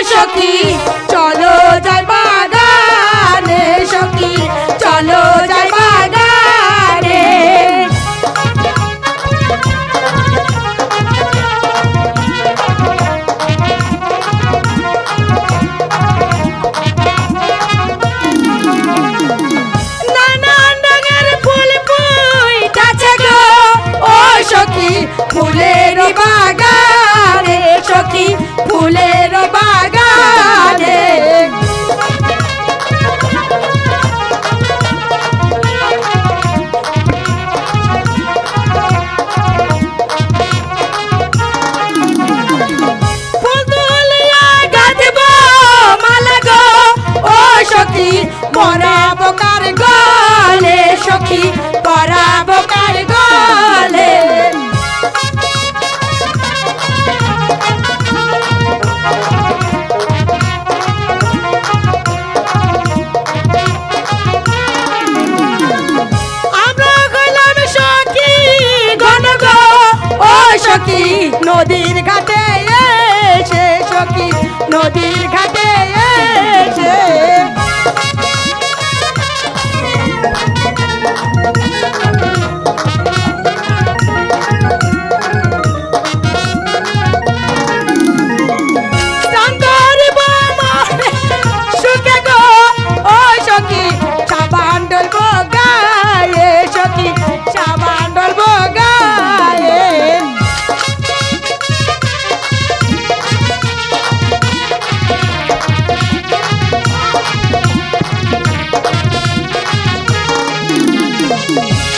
সখী চলো যাই বাগানে সখী চলো যাই বাগানে নানান রঙের ফুল ফুইতাছে গো ও সখী ফুলের বাগানে সখী ফুলের বাগানে ফুল তুলিয়া গাঁথব মালা গো ও সখী পরাবো কার গলে সখী পরাবো কার গলে আমরা গেলাম সখী ঘন গো ও সখী নদীর ঘাটে এসে সখী নদীর ঘাটে এসে স্নান করিব মনে সুখে গো ও সখী সাবান ডলবো গায়ে সখী সাবান ডলবো গায়ে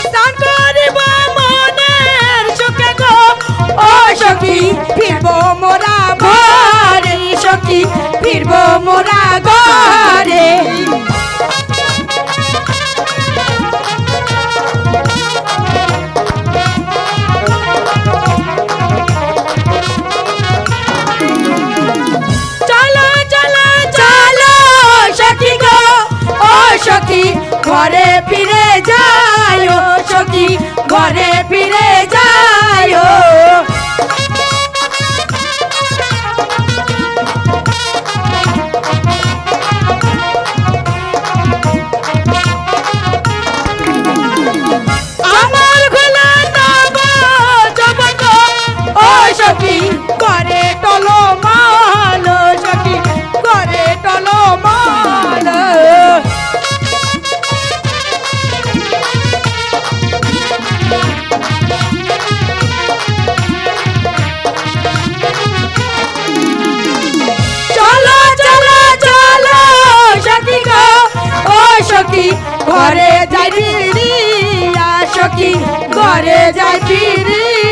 স্নান করিব মনের সুখে গো ও সখী ফিরব মোরা ঘরে সখী ফিরব মোরা ঘরে চলো চলো চলো সখী গো ও সখী ঘরে ফিরে যায় ও সখী ঘরে ফিরে যায় আমার গোলা নব যৌবন গো ও সখী ঘরে টলো মাল সখী ঘরে টলো মাল চলো চলো চলো সখী গো ও সখী ঘরে যাই ফিরিয়া সখী ঘরে যাই ফিরিয়া